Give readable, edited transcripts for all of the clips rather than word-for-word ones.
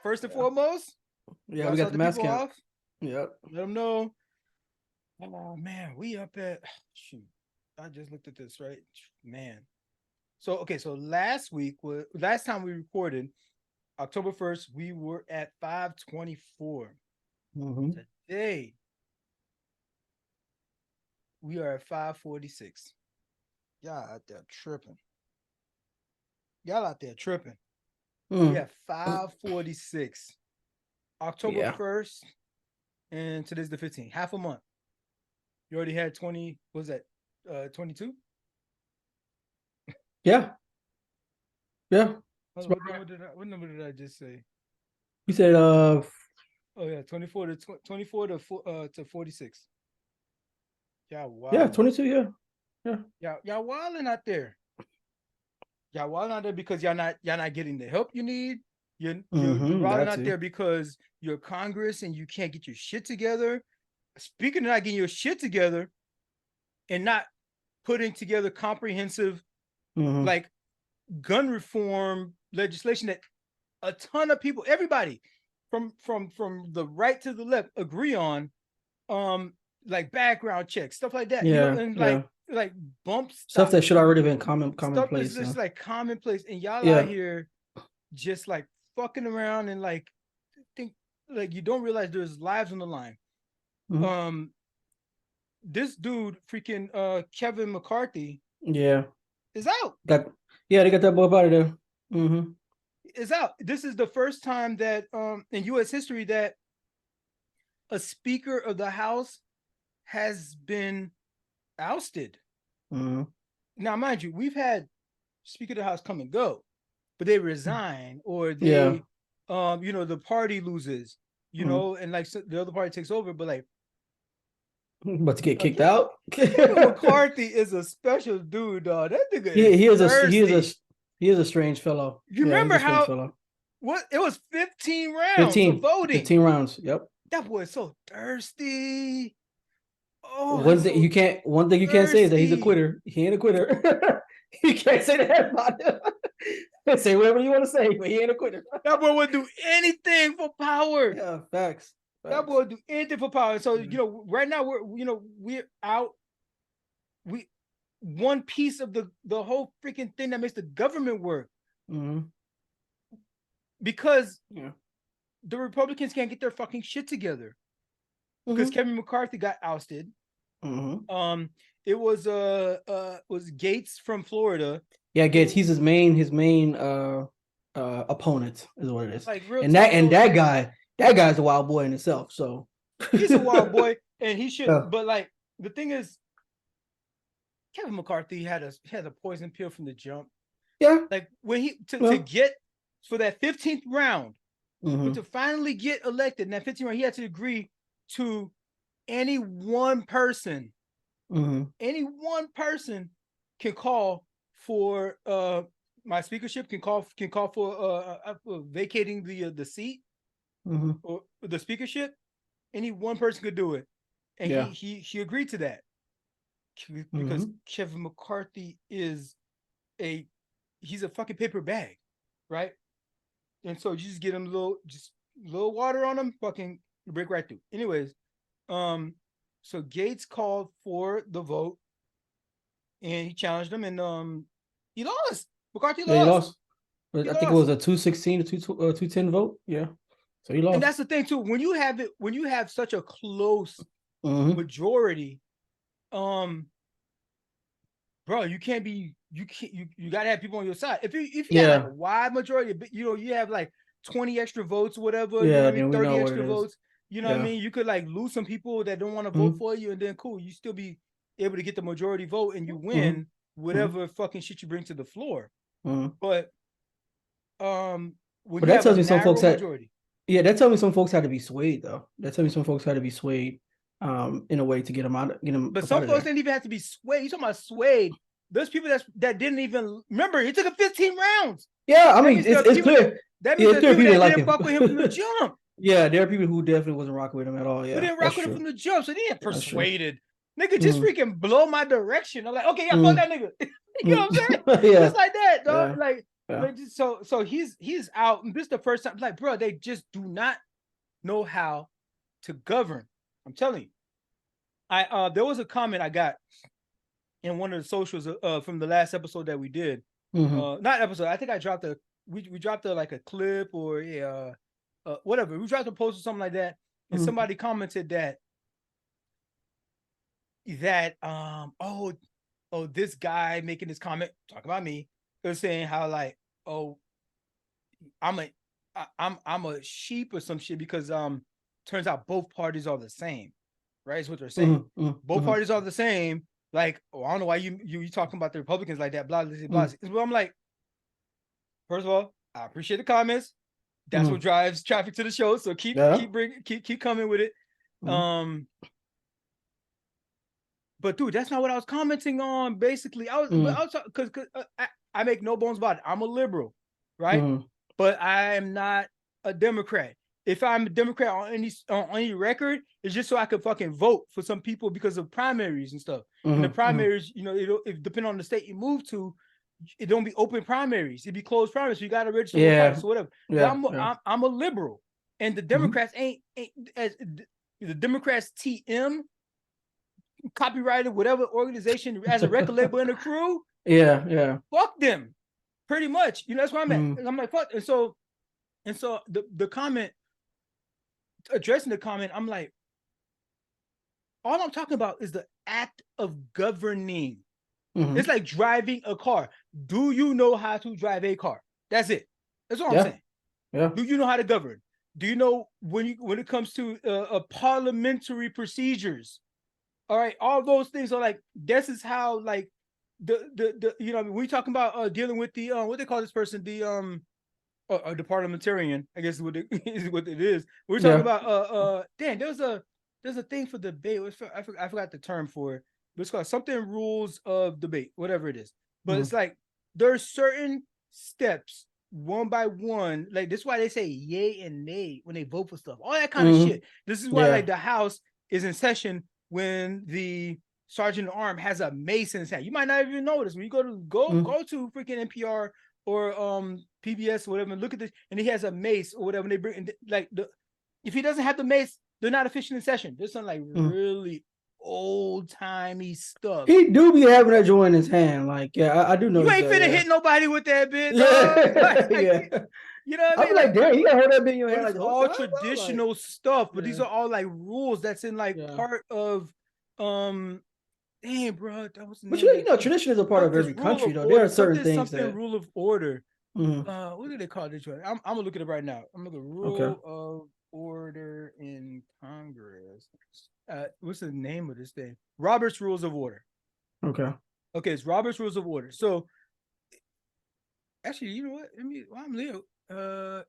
First and foremost, yeah, we got the mass count. off. Yep. Let them know. Oh man, we up at shoot. I just looked at this, right? Man. So okay, so last time we recorded, October 1st, we were at 524. Today, we are at 546. Y'all out there tripping. Y'all out there tripping. We have 546. October 1st, and today's the 15th. Half a month. You already had 20, what was that? 22? Yeah. Yeah. What number did I just say? You said oh yeah, 24 to 46. Y'all wild. Yeah, 22, yeah. Y'all wilding out there. Y'all wilding out there because y'all not getting the help you need. You're wilding out there because you're Congress and you can't get your shit together. Speaking of not getting your shit together and not putting together comprehensive like gun reform legislation that a ton of people, everybody from the right to the left agree on, like background checks, stuff like that. Yeah, and like bumps, stuff that should already been commonplace. Stuff that's just like commonplace, and y'all out here just like fucking around and like think like you don't realize there's lives on the line. This dude, freaking Kevin McCarthy, is out. They got that boy out of there. Is out. This is the first time that in U.S. history that a Speaker of the House has been ousted. Now, mind you, we've had Speaker of the House come and go, but they resign or they, the party loses, and like so the other party takes over. But like, but to get kicked out, McCarthy is a special dude, dog. That nigga he is a strange fellow. You remember how what it was 15 rounds of voting. 15 rounds. Yep. That boy is so thirsty. Oh, one thing you can't say is that he's a quitter. He ain't a quitter. You can't say that about him. Say whatever you want to say, but he ain't a quitter. That boy would do anything for power. Yeah, facts. That boy would do anything for power. So right now we're out. We one piece of the whole freaking thing that makes the government work. Because the Republicans can't get their fucking shit together. Because Kevin McCarthy got ousted. It was Gates from Florida. Yeah, Gates. He's his main opponent is what it is. Like that guy's a wild boy in himself. So he's a wild boy, and he should. But like the thing is, Kevin McCarthy had a poison pill from the jump. Yeah, like when he to get for that 15th round, to finally get elected in that 15th round, he had to agree to any one person. Any one person can call for my speakership, can call for vacating the seat or the speakership. Any one person could do it, and he agreed to that because Kevin McCarthy is he's a fucking paper bag, right? And so you just get him a little water on him, fucking break right through. Anyways, so Gates called for the vote, and he challenged him, and he lost. McCarthy lost. Yeah, he lost. I think it was a 216 to 210 vote. Yeah, so he lost. And that's the thing too. When you have such a close majority, bro, you gotta have people on your side. If you have like a wide majority, you have like 20 extra votes or whatever. Yeah, 30 extra votes. You know what I mean? You could like lose some people that don't want to vote for you, and then cool, you still be able to get the majority vote, and you win whatever fucking shit you bring to the floor. But that tells me some folks that tells me some folks had to be swayed though. That tells me some folks had to be swayed in a way to get them out. But some folks didn't even have to be swayed. You talking about swayed? There's people that didn't even remember. It took 15 rounds. Yeah, I mean it's clear. That means that people that didn't fuck with him from the jump. Yeah, there are people who definitely wasn't rocking with him at all. Yeah, who didn't rock with him from the jump, so they ain't persuaded. Nigga, just freaking blow my direction. I'm like, okay, yeah, fuck that nigga. You know what I'm saying? Just like that, dog. Like, so he's out. And this is the first time. Like, bro, they just do not know how to govern. I'm telling you. There was a comment I got in one of the socials from the last episode that we did. Not episode. I think I dropped we dropped like a clip or whatever. We dropped a post or something like that, and somebody commented that this guy making this comment talking about me, was saying how like, oh, I'm a sheep or some shit because turns out both parties are the same, right? Is what they're saying. Both parties are the same. Like, I don't know why you talking about the Republicans like that, blah blah blah. Well, I'm like, first of all, I appreciate the comments. That's what drives traffic to the show. So keep coming with it. But dude, that's not what I was commenting on. Basically, I was because I make no bones about it. I'm a liberal, right? But I am not a Democrat. If I'm a Democrat on any record, it's just so I could fucking vote for some people because of primaries and stuff. And the primaries, if depending on the state you move to, it don't be open primaries. It'd be closed primaries. So you got to register with parties, so whatever. I'm a liberal, and the Democrats ain't as the Democrats TM copyrighted whatever organization as a record label in the crew. Fuck them, pretty much. That's where I'm at. And I'm like, fuck. And so the comment, addressing the comment, I'm like, all I'm talking about is the act of governing. It's like driving a car. Do you know how to drive a car? That's it. That's all I'm saying. Do you know how to govern? Do you know when it comes to parliamentary procedures? All right, all those things are like, this is how like the when we talking about dealing with the what they call this person, the parliamentarian, I guess is what it is. We're talking about Dan, there's a thing for debate. I forgot the term for it, but it's called something rules of debate, whatever it is. But it's like there's certain steps one by one. Like this is why they say yay and nay when they vote for stuff. All that kind of shit. This is why like the House is in session when the sergeant at arms has a mace in his hand. You might not even notice when you go to freaking NPR or PBS or whatever and look at this, and he has a mace or whatever. And they bring if he doesn't have the mace, they're not officially in session. There's some like really old timey stuff. He do be having that joint in his hand. Like, I do know. You ain't finna hit nobody with that bitch. You know what I mean? Like, damn, you gotta hold that bitch in your hand. Like all traditional stuff, but these are all like rules that's in like part of damn, bro. That was. But tradition is a part of every country, though. There are certain things that rule of order. What do they call this one? I'm gonna look at it right now. I'm gonna rule of order in Congress. What's the name of this thing? Robert's Rules of Order. Okay, it's Robert's Rules of Order. So actually, you know what? I'm Leo.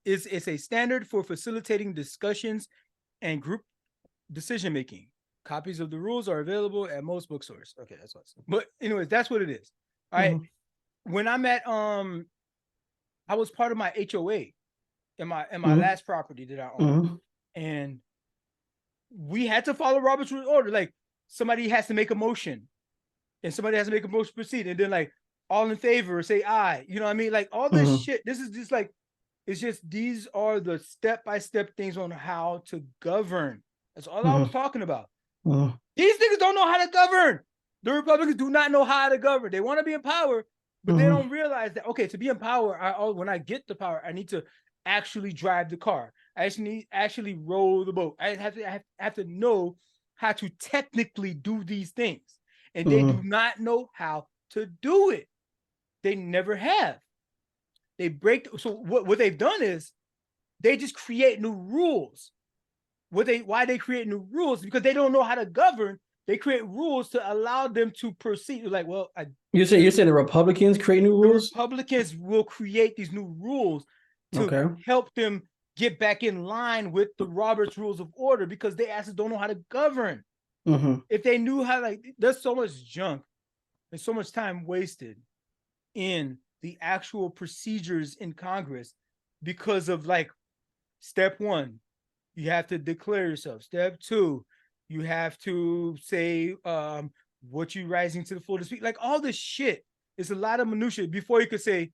It's a standard for facilitating discussions and group decision making. Copies of the rules are available at most bookstores. Okay, that's what. But anyways, that's what it is. All right. When I'm at I was part of my HOA in my last property that I owned, and we had to follow Robert's Rules of Order. Like somebody has to make a motion, and somebody has to make a motion to proceed, and then like all in favor say aye. You know what I mean? Like all this shit. This is just like, it's just these are the step-by-step things on how to govern. That's all I was talking about. These niggas don't know how to govern. The Republicans do not know how to govern. They want to be in power, but they don't realize that, okay, to be in power, when I get the power, I need to actually drive the car. I actually row the boat. I have to know how to technically do these things. And they do not know how to do it. They never have. They break. So what they've done is they just create new rules. Why they create new rules? Because they don't know how to govern. They create rules to allow them to proceed. Like, well, you're saying the Republicans create new rules? The Republicans will create these new rules to help them get back in line with the Robert's Rules of Order because they actually don't know how to govern. If they knew how, like, there's so much junk and so much time wasted in the actual procedures in Congress because of like step 1, you have to declare yourself. Step 2, you have to say what you rising to the full to speak. Like all this shit is a lot of minutia before you could say,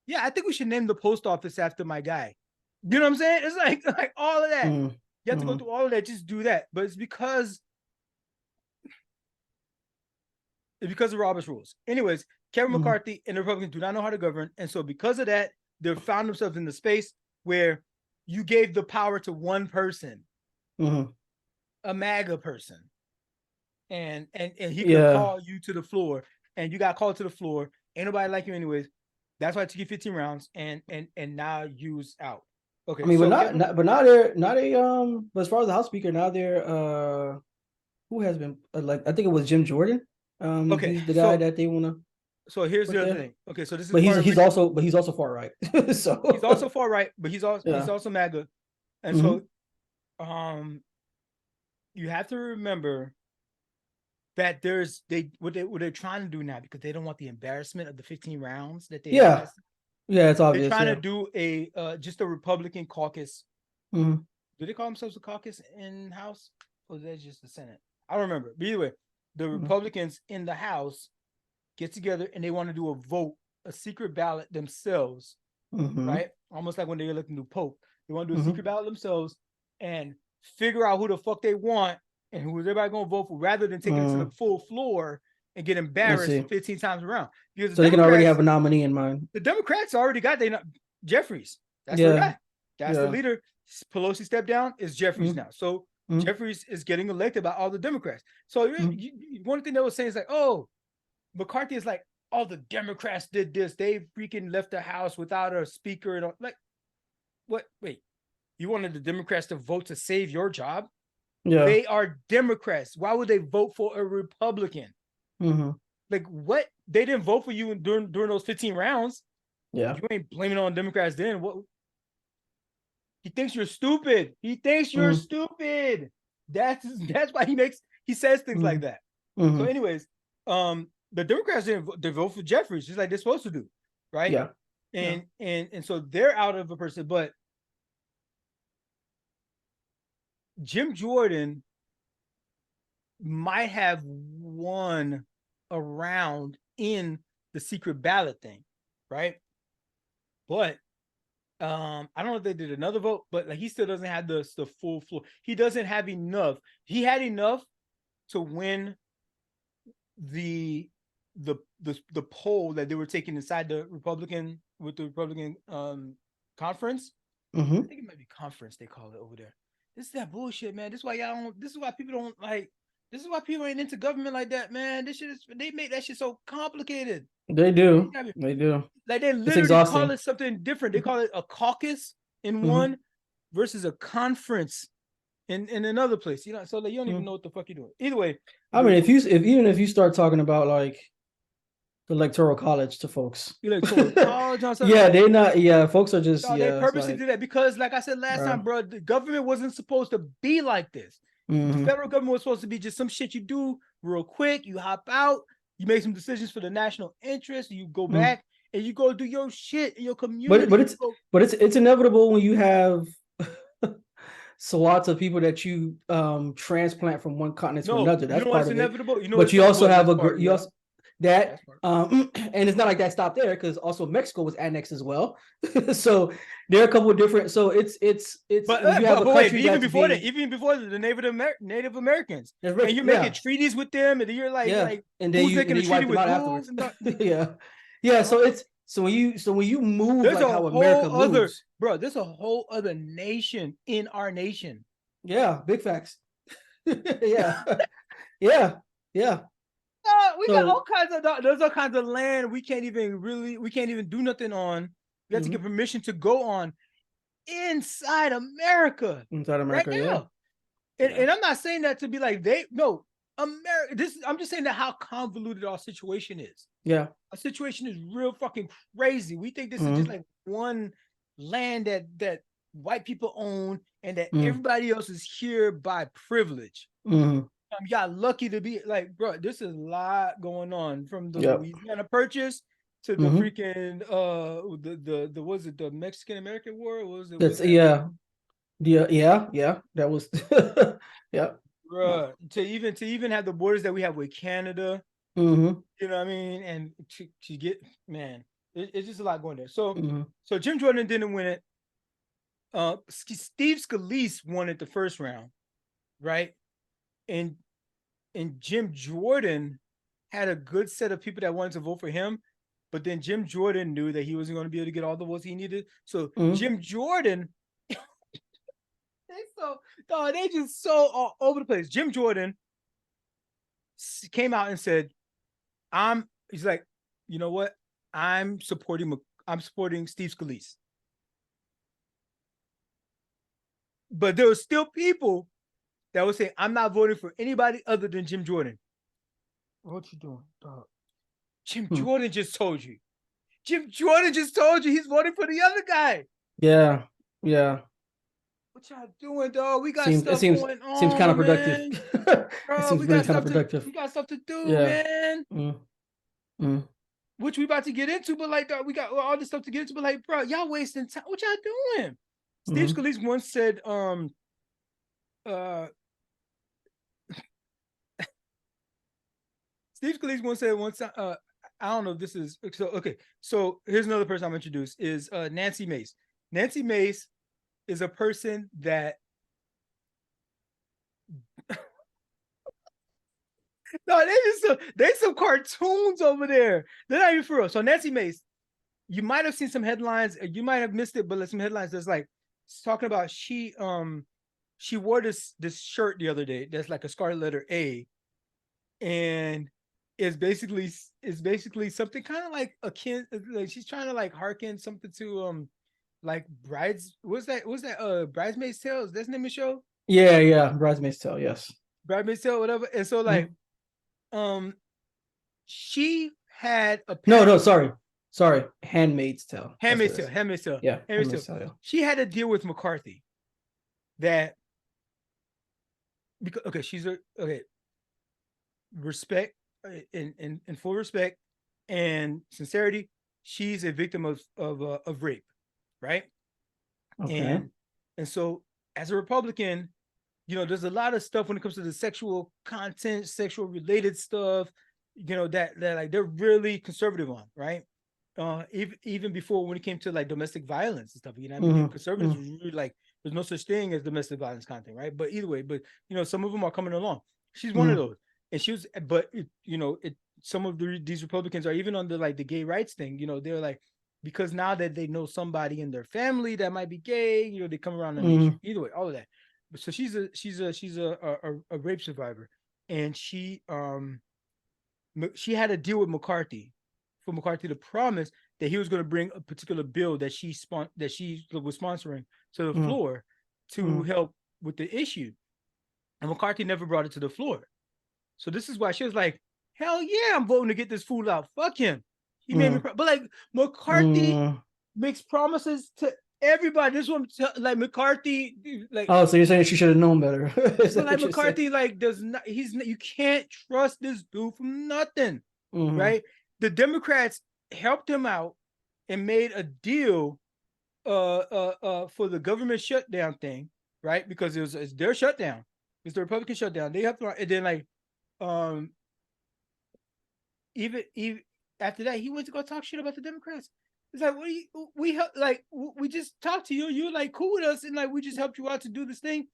Yeah, I think we should name the post office after my guy. You know what I'm saying? It's like all of that. You have to go through all of that. Just do that. But it's because of Robert's rules. Anyways, Kevin McCarthy and the Republicans do not know how to govern. And so because of that, they found themselves in the space where you gave the power to one person, a MAGA person. And he could call you to the floor, and you got called to the floor. Ain't nobody like you anyways. That's why it took you 15 rounds, and now you's out. Okay. I mean, so but as far as the House Speaker, now they're who has been like, I think it was Jim Jordan. Okay, he's the guy that they want to. So here's the other thing. Okay, so this is but he's also far right. So he's also far right, but he's also MAGA, and so you have to remember that what they're trying to do now, because they don't want the embarrassment of the 15 rounds that they it's obvious. They're trying to do just a Republican caucus. Do they call themselves a caucus in House, or is that just the Senate? I don't remember. But either way, the Republicans in the House get together and they want to do a vote, a secret ballot themselves, right? Almost like when they elect a new pope. They want to do a secret ballot themselves and figure out who the fuck they want and who everybody gonna vote for, rather than taking it to the full floor and get embarrassed 15 times around. Because so they can already have a nominee in mind. The Democrats already got Jeffries. That's their guy. That's the leader. Pelosi stepped down. Is Jeffries now. So Jeffries is getting elected by all the Democrats. So one thing they were saying is like, oh, McCarthy is like, all the Democrats did this. They freaking left the House without a speaker. And all. Like, what? Wait, you wanted the Democrats to vote to save your job? Yeah. They are Democrats. Why would they vote for a Republican? Like, what? They didn't vote for you during those 15 rounds. Yeah. You ain't blaming it on Democrats then. What? He thinks you're stupid. He thinks you're stupid. That's why he says things like that. So anyways, the Democrats they vote for Jeffries, just like they're supposed to do, right? Yeah. And so they're out of a person, but Jim Jordan might have won a round in the secret ballot thing, right? But I don't know if they did another vote, but like he still doesn't have the full floor. He doesn't have enough. He had enough to win the poll that they were taking inside the Republican conference. I think it might be conference they call it over there. This is that bullshit, man. This is why people don't like. This is why people ain't into government like that, man. They make that shit so complicated. They do. They do. Like they literally call it something different. They call it a caucus in one versus a conference in another place. You know, so like you don't even know what the fuck you're doing. Either way. I mean, even if you start talking about like the electoral college to folks. Electoral college, yeah, they're not. Yeah, folks are just. No, they purposely do that because, like I said last time, bro, the government wasn't supposed to be like this. The federal government was supposed to be just some shit you do real quick. You hop out, you make some decisions for the national interest, you go back and you go do your shit in your community. But it's inevitable when you have so lots of people that you transplant from one continent to another. That's part of inevitable. It. But you also have and it's not like that stopped there, because also Mexico was annexed as well. So there are a couple of different. So it's. But even before the Native Americans, and you're making treaties with them, and you're like and then who's making a treaty with afterwards? Yeah. So when you move, there's like how America moves, bro. There's a whole other nation in our nation. Yeah, big facts. Yeah. We got all kinds of. There's all kinds of land we can't even do nothing on. We have to get permission to go on inside America. Right now. And I'm not saying that to be like America. I'm just saying that how convoluted our situation is. Yeah, our situation is real fucking crazy. We think this is just like one land that white people own, and that everybody else is here by privilege. You got lucky to be like, bro, this is a lot going on, from the Louisiana Purchase to the freaking the was it the Mexican American War? Or was it? That was bro. To even have the borders that we have with Canada, you know what I mean, and to get, man, It's just a lot going there. So so Jim Jordan didn't win it. Steve Scalise won it the first round, right? And Jim Jordan had a good set of people that wanted to vote for him, but then Jim Jordan knew that he wasn't going to be able to get all the votes he needed. So Jim Jordan, they just so all over the place. Jim Jordan came out and said, he's like, you know what? I'm supporting Steve Scalise. But there were still people that would say, I'm not voting for anybody other than Jim Jordan. What you doing, dog? Jim Jordan just told you. Jim Jordan just told you he's voting for the other guy. Yeah, yeah. What y'all doing, dog? We got stuff going on. Seems counterproductive. Bro, we got stuff to do, man. Which we about to get into, but like, dog, we got all this stuff to get into, but like, bro, y'all wasting time. What y'all doing? Steve Scalise once said, Steve Scalise once said one time, I don't know if this is so okay. So here's another person I'm introduced is Nancy Mace. Nancy Mace is a person that no, there's some cartoons over there. They're not even for real. So Nancy Mace, you might have seen some headlines, you might have missed it, but some headlines that's like talking about she wore this shirt the other day that's like a scarlet letter A, and is basically something kind of like akin, like she's trying to like hearken something to like Bridesmaid's Tale? Is that the name of the show? Yeah, Bridesmaid's Tale, yes. Bridesmaid's Tale, whatever. And so like she had a sorry, Handmaid's Tale. Handmaid's Tale. Yeah, Handmaid's Tale. Yeah. She had to deal with McCarthy that because respect in full respect and sincerity, she's a victim of rape, right? Okay. And so as a Republican, you know, there's a lot of stuff when it comes to the sexual content, sexual related stuff, you know, that like they're really conservative on, right? Even before when it came to like domestic violence and stuff, you know, I mean, conservatives really like there's no such thing as domestic violence content, right? But either way, but you know, some of them are coming along. She's one of those, and she was, but you know, some of these Republicans are even on the like the gay rights thing. You know, they're like because now that they know somebody in their family that might be gay, you know, they come around on the issue. Either way, all of that. So she's a rape survivor, and she had to deal with McCarthy, for McCarthy to promise that he was going to bring a particular bill that she was sponsoring to the floor to help with the issue, and McCarthy never brought it to the floor. So this is why she was like, "Hell yeah, I'm voting to get this fool out. Fuck him. He made me." But like McCarthy makes promises to everybody. This one, like McCarthy, like so you're saying she should have known better. So like McCarthy, like does not. You can't trust this dude from nothing, right? The Democrats helped him out and made a deal, for the government shutdown thing, right? Because it's their shutdown, it's the Republican shutdown. They have to, and then like, even after that, he went to go talk shit about the Democrats. It's like, we just talked to you. You were like cool with us, and like we just helped you out to do this thing.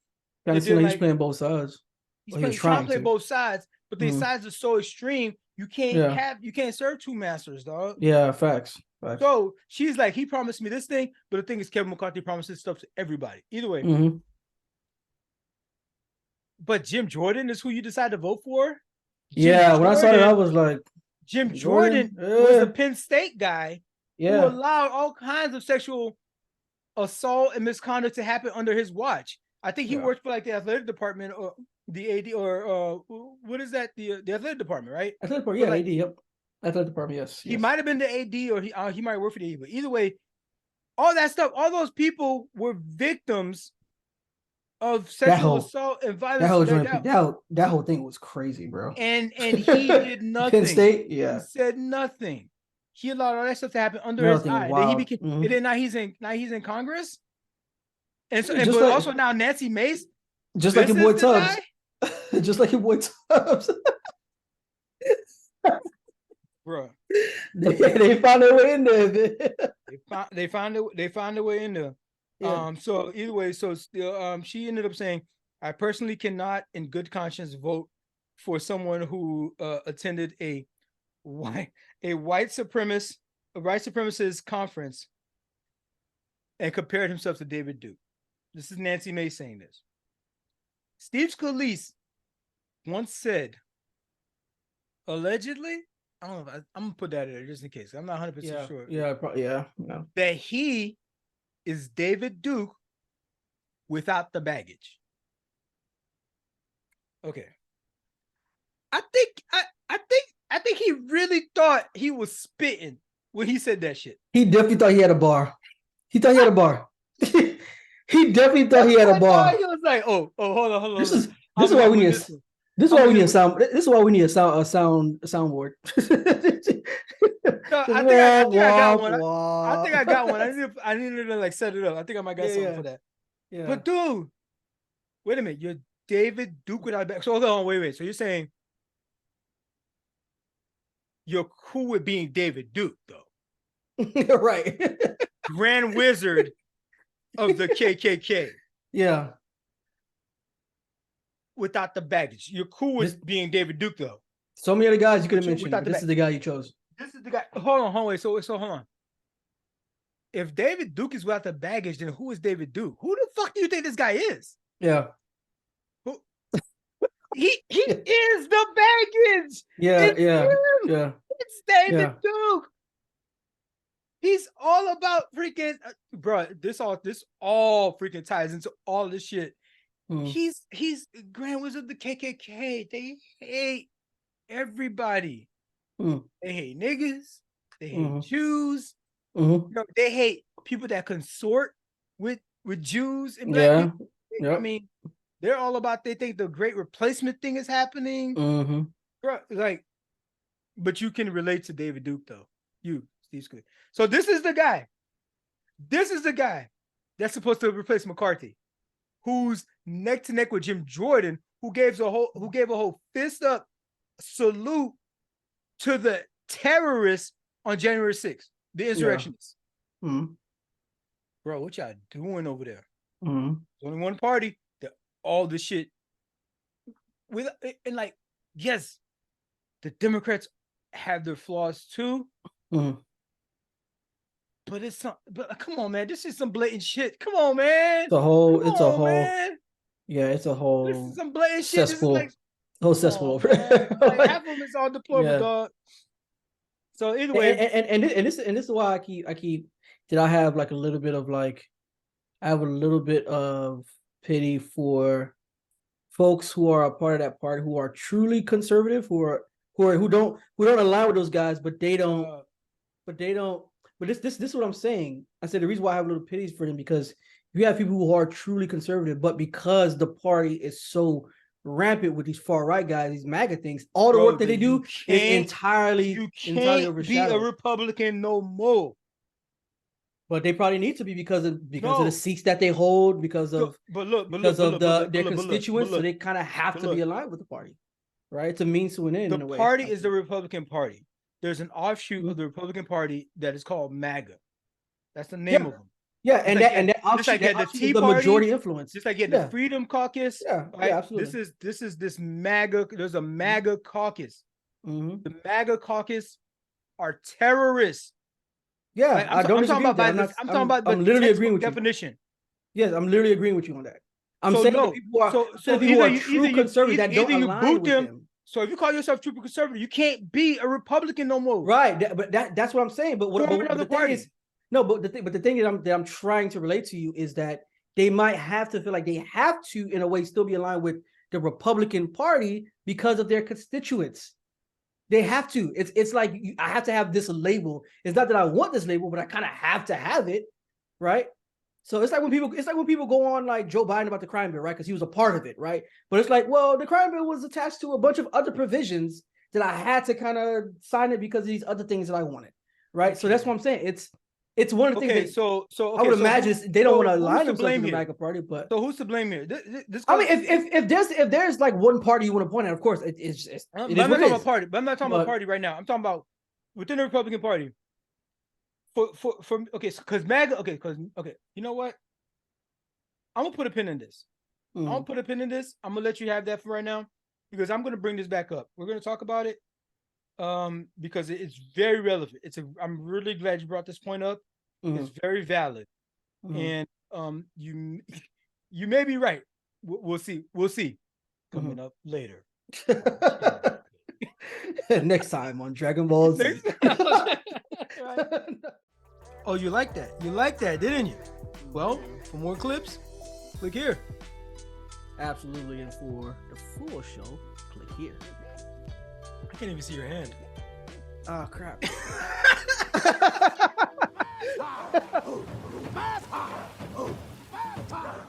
Kind of seems like he's playing both sides. He's trying to play both sides, but these sides are so extreme. You can't serve two masters, dog. Yeah, facts. So she's like, he promised me this thing, but the thing is, Kevin McCarthy promises stuff to everybody. Either way. But Jim Jordan is who you decide to vote for. When I saw that, I was like, Jim Jordan was a Penn State guy who allowed all kinds of sexual assault and misconduct to happen under his watch. I think he worked for like the athletic department or the AD or what is that? The athletic department, right? Athletic department, AD, yep. Athletic department, yes. He might have been the AD or he might work for the AD, but either way, all that stuff, all those people were victims of sexual assault and violence. That whole thing was crazy, bro. And he did nothing. Penn State, he said nothing. He allowed all that stuff to happen under his eye. Then he became, and then now he's in Congress. And so, but also now Nancy Mace, just like your boy Tubbs, just like your boy Tubbs, bro. They found their way in there. They found their way in there. Yeah. So either way, so she ended up saying, I personally cannot in good conscience vote for someone who attended a white supremacist conference and compared himself to David Duke. This is Nancy Mace saying this. Steve Scalise once said, allegedly, I don't know, I'm gonna put that in there just in case. I'm not 100% sure. Yeah. That he is David Duke without the baggage. Okay. I think he really thought he was spitting when he said that shit. He definitely thought he had a bar. He thought he had a bar. He definitely thought he had a bar. He was like, hold on. This is why we need a soundboard. No, I think I got one. I think I got one. I needed to like set it up. I think I might got something for that. Yeah. But dude, wait a minute. You're David Duke without a back. So hold on, wait. So you're saying you're cool with being David Duke, though? Right. Grand Wizard of the KKK. Yeah. Without the baggage. You're cool with being David Duke, though. So many other guys you could have mentioned. This is the guy you chose. This is the guy. Hold on, wait. So hold on. If David Duke is without the baggage, then who is David Duke? Who the fuck do you think this guy is? Yeah. He is the baggage. Yeah. It's David Duke. He's all about freaking bro. This all freaking ties into all this shit. He's Grand Wizard of the KKK. They hate everybody. They hate niggas. They hate Jews. You know, they hate people that consort with Jews and black people. I mean, they're all about. They think the great replacement thing is happening. Bro, like, but you can relate to David Duke though. You, Steve Scalise. So this is the guy. This is the guy that's supposed to replace McCarthy, who's neck to neck with Jim Jordan, who gave a whole fist up salute to the terrorists on January 6th, the insurrectionists. Bro, what y'all doing over there? There's only one party that all this shit with, and like, yes, the Democrats have their flaws too. But come on, man. This is some blatant shit. Come on, man. It's a whole. It's a whole. This is some blatant shit. Cesspool. This is like, whole cesspool. Like, half of them is all deployable, dog. So either way, and this is why I keep. Did I have like a little bit of like? I have a little bit of pity for folks who are a part of that party who are truly conservative, who don't align with those guys, but they don't. But this is what I'm saying. I said the reason why I have a little pity for them because you have people who are truly conservative, but because the party is so rampant with these far right guys, these MAGA things, all the work that they do is entirely overshadowed. Be a Republican no more. But they probably need to be because of the seats that they hold, because of their constituents. So they kind of have to be aligned with the party, right? It's a means to an end. The party is the Republican Party. There's an offshoot of the Republican Party that is called MAGA. That's the name of them. Yeah, and that offshoot, the Tea Party, majority influence. Just like the Freedom Caucus. Yeah, right? absolutely. This is this MAGA. There's a MAGA caucus. The MAGA caucus are terrorists. Yeah, like, I'm talking about the literally agreeing with definition. Yes, I'm literally agreeing with you on that. I'm saying people are true conservatives that don't align with them. So if you call yourself true conservative, you can't be a Republican no more. Right, that's what I'm saying. But the thing is, the thing that I'm trying to relate to you is that they might have to feel like they have to, in a way, still be aligned with the Republican Party because of their constituents. They have to. It's like I have to have this label. It's not that I want this label, but I kind of have to have it, right? So it's like when people go on like Joe Biden about the crime bill, right? Because he was a part of it, right? But it's like, well, the crime bill was attached to a bunch of other provisions that I had to kind of sign it because of these other things that I wanted, right? Okay. So that's what I'm saying. It's one of the things. I would imagine they don't want to align themselves with the MAGA party, but so who's to blame here? If there's like one party you want to point at, of course, I'm not talking about party, but I'm not talking about party right now. I'm talking about within the Republican Party. For okay, because MAGA, okay, you know what? I'm gonna put a pin in this. I'm gonna put a pin in this. I'm gonna let you have that for right now because I'm gonna bring this back up. We're gonna talk about it because it's very relevant. I'm really glad you brought this point up. It's very valid, and you may be right. We'll see. Coming up later. Next time on Dragon Ball Z. Oh, you like that? You like that, didn't you? Well, for more clips, click here. Absolutely, and for the full show, click here. I can't even see your hand. Oh, crap. Fast time!